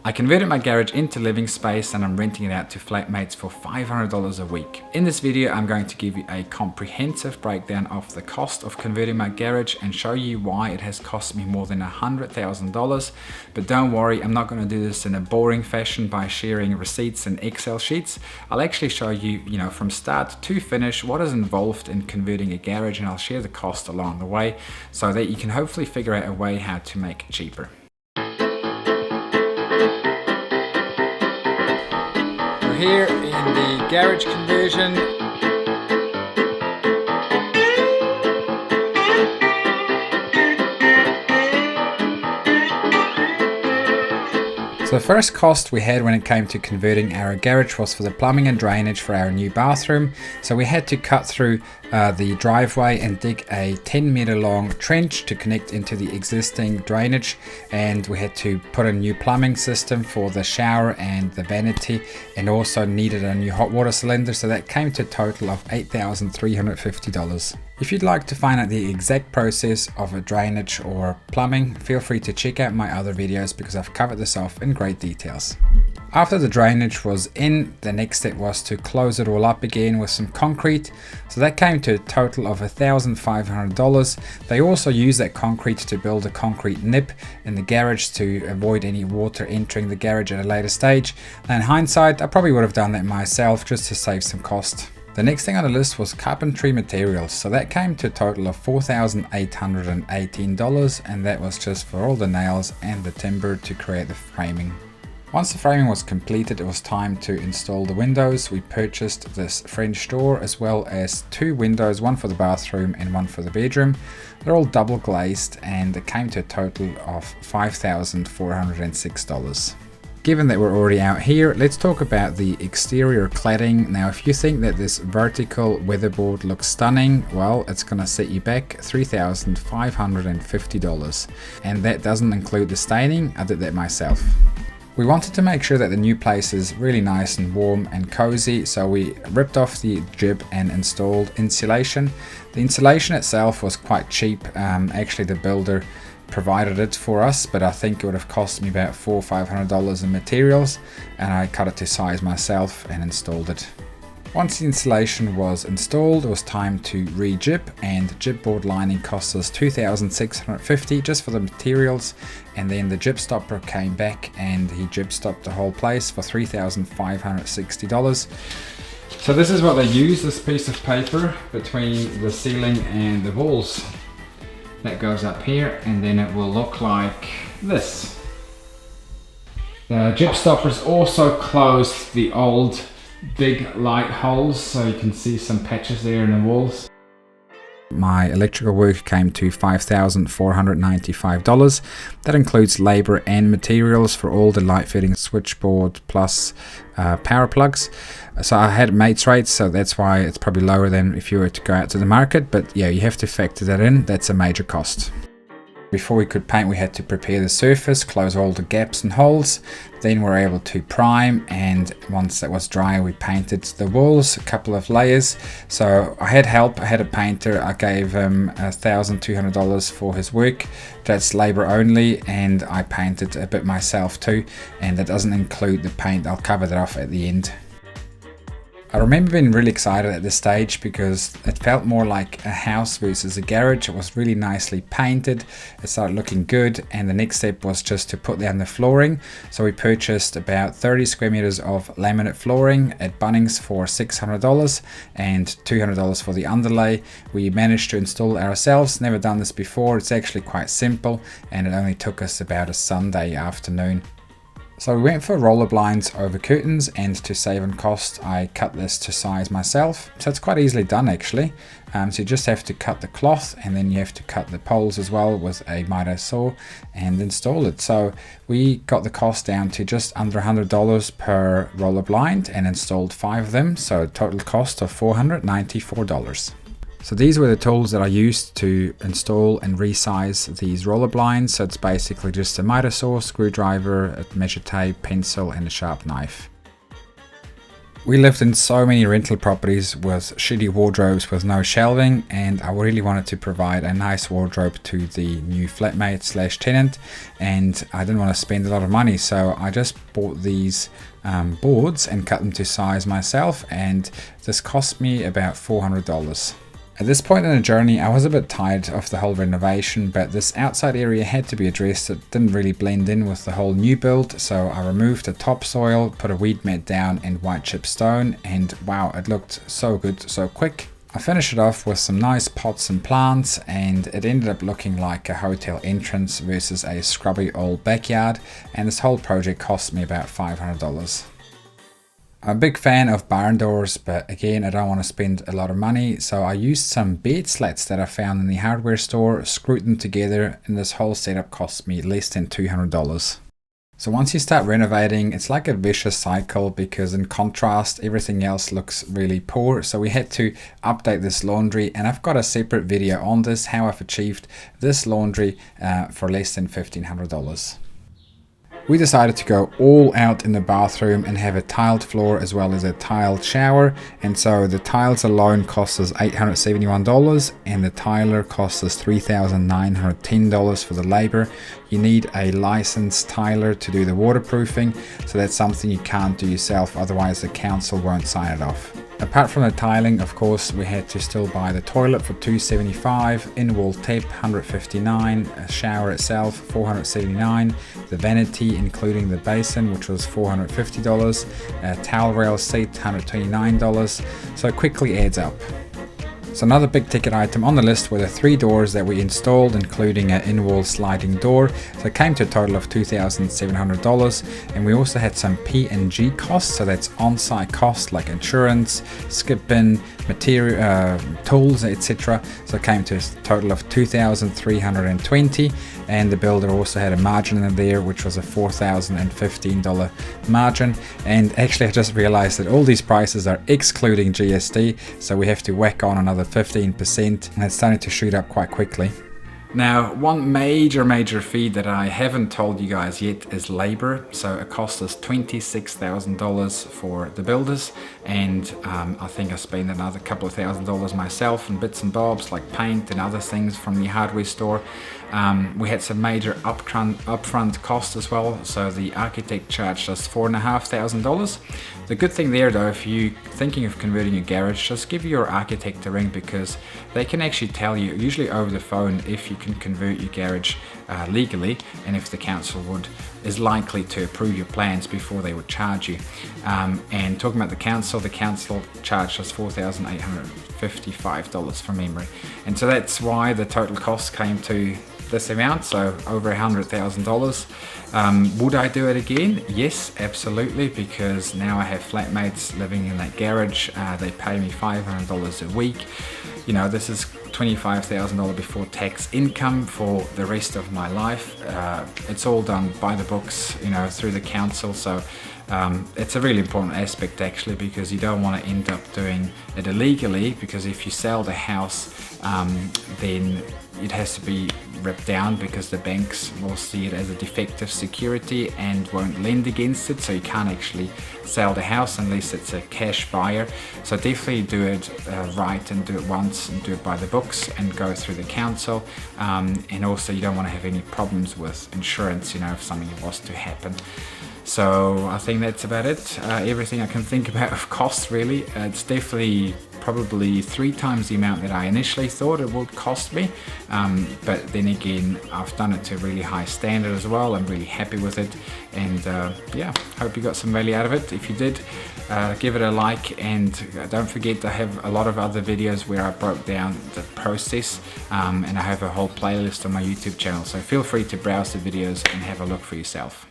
I converted my garage into living space and I'm renting it out to flatmates for $500 a week. In this video, I'm going to give you a comprehensive breakdown of the cost of converting my garage and show you why it has cost me more than $100,000. But don't worry, I'm not going to do this in a boring fashion by sharing receipts and Excel sheets. I'll actually show you, from start to finish what is involved in converting a garage, and I'll share the cost along the way so that you can hopefully figure out a way how to make it cheaper. Here in the garage conversion. So the first cost we had when it came to converting our garage was for the plumbing and drainage for our new bathroom. So we had to cut through the driveway and dig a 10-meter long trench to connect into the existing drainage, and we had to put a new plumbing system for the shower and the vanity, and also needed a new hot water cylinder. So that came to a total of $8,350. If you'd like to find out the exact process of a drainage or plumbing, feel free to check out my other videos because I've covered this off in great details. After the drainage was in, the next step was to close it all up again with some concrete. So that came to a total of $1,500. They also use that concrete to build a concrete nip in the garage to avoid any water entering the garage at a later stage. Now, in hindsight, I probably would have done that myself just to save some cost. The next thing on the list was Carpentry Materials. So that came to a total of $4,818, and that was just for all the nails and the timber to create the framing. Once the framing was completed, it was time to install the windows. We purchased this French door as well as two windows, one for the bathroom and one for the bedroom. They're all double glazed, and it came to a total of $5,406. Given that we're already out here, let's talk about the exterior cladding. Now, if you think that this vertical weatherboard looks stunning, well, it's gonna set you back $3,550. And that doesn't include the staining. I did that myself. We wanted to make sure that the new place is really nice and warm and cozy, so we ripped off the jib and installed insulation. The insulation itself was quite cheap. Actually, the builder provided it for us, but I think it would have cost me about $400 or $500 in materials, and I cut it to size myself and installed it. Once the insulation was installed, it was time to re-jib, and jib board lining cost us $2,650 just for the materials, and then the jib stopper came back and he jib stopped the whole place for $3,560. So this is what they use, this piece of paper between the ceiling and the walls. That goes up here, and then it will look like this. The jib stoppers also closed the old big light holes, so you can see some patches there in the walls. My electrical work came to $5,495. That includes labor and materials for all the light fitting, switchboard plus power plugs. So I had mates rates, so that's why it's probably lower than if you were to go out to the market, but yeah, you have to factor that in. That's a major cost. Before we could paint, we had to prepare the surface, close all the gaps and holes. Then we were able to prime, and once that was dry, we painted the walls, a couple of layers. So I had help, I had a painter. I gave him $1,200 for his work. That's labor only, and I painted a bit myself too, and that doesn't include the paint. I'll cover that off at the end. I remember being really excited at this stage because it felt more like a house versus a garage. It was really nicely painted. It started looking good, and the next step was just to put down the flooring. So we purchased about 30 square meters of laminate flooring at Bunnings for $600 and $200 for the underlay. We managed to install it ourselves. Never done this before. It's actually quite simple, and it only took us about a Sunday afternoon. So we went for roller blinds over curtains, and to save on cost, I cut this to size myself. So it's quite easily done actually. So you just have to cut the cloth, and then you have to cut the poles as well with a miter saw and install it. So we got the cost down to just under $100 per roller blind and installed 5 of them. So total cost of $494. So these were the tools that I used to install and resize these roller blinds. So it's basically just a miter saw, screwdriver, a measure tape, pencil and a sharp knife. We lived in so many rental properties with shitty wardrobes with no shelving, and I really wanted to provide a nice wardrobe to the new flatmate slash tenant, and I didn't want to spend a lot of money, so I just bought these boards and cut them to size myself, and this cost me about $400. At this point in the journey, I was a bit tired of the whole renovation, but this outside area had to be addressed. It didn't really blend in with the whole new build, so I removed the topsoil, put a weed mat down and white chip stone, and wow, it looked so good so quick. I finished it off with some nice pots and plants, and it ended up looking like a hotel entrance versus a scrubby old backyard, and this whole project cost me about $500. I'm a big fan of barn doors, but again, I don't want to spend a lot of money, so I used some bed slats that I found in the hardware store, screwed them together, and this whole setup cost me less than $200. So once you start renovating, it's like a vicious cycle, because in contrast, everything else looks really poor. So we had to update this laundry, and I've got a separate video on this, how I've achieved this laundry for less than $1,500. We decided to go all out in the bathroom and have a tiled floor as well as a tiled shower, and so the tiles alone cost us $871 and the tiler cost us $3,910 for the labor. You need a licensed tiler to do the waterproofing, so that's something you can't do yourself, otherwise the council won't sign it off. Apart from the tiling, of course, we had to still buy the toilet for $275, in-wall tap $159, a shower itself $479, the vanity including the basin, which was $450, a towel rail seat $129, so it quickly adds up. So another big ticket item on the list were the 3 doors that we installed, including an in-wall sliding door. So it came to a total of $2,700, and we also had some P&G costs, so that's on-site costs like insurance, skip bin, material, tools, etc. So it came to a total of $2,320, and the builder also had a margin in there, which was a $4,015 margin. And actually I just realized that all these prices are excluding GST, so we have to whack on another 15%, and it's starting to shoot up quite quickly. Now, one major fee that I haven't told you guys yet is labor. So it cost us $26,000 for the builders, and I think I spent another couple of $1,000s myself in bits and bobs like paint and other things from the hardware store. We had some major upfront costs as well, so the architect charged us $4,500. The good thing there though, if you're thinking of converting your garage, just give your architect a ring, because they can actually tell you, usually over the phone, if you can convert your garage legally, and if the council is likely to approve your plans before they would charge you. And talking about the council charged us $4,855 from memory, and so that's why the total cost came to this amount, so over $100,000. Would I do it again? Yes, absolutely, because now I have flatmates living in that garage. They pay me $500 a week. You know, this is $25,000 before tax income for the rest of my life. It's all done by the books, you know, through the council. So it's a really important aspect actually, because you don't want to end up doing it illegally, because if you sell the house, then it has to be ripped down, because the banks will see it as a defective security and won't lend against it, so you can't actually sell the house unless it's a cash buyer. So definitely do it right, and do it once, and do it by the books, and go through the council. And also you don't want to have any problems with insurance, you know, if something was to happen. So I think that's about it. Everything I can think about of costs really. It's definitely probably 3 times the amount that I initially thought it would cost me. But then again, I've done it to a really high standard as well. I'm really happy with it. And yeah, hope you got some value out of it. If you did, give it a like, and don't forget I have a lot of other videos where I broke down the process, and I have a whole playlist on my YouTube channel. So feel free to browse the videos and have a look for yourself.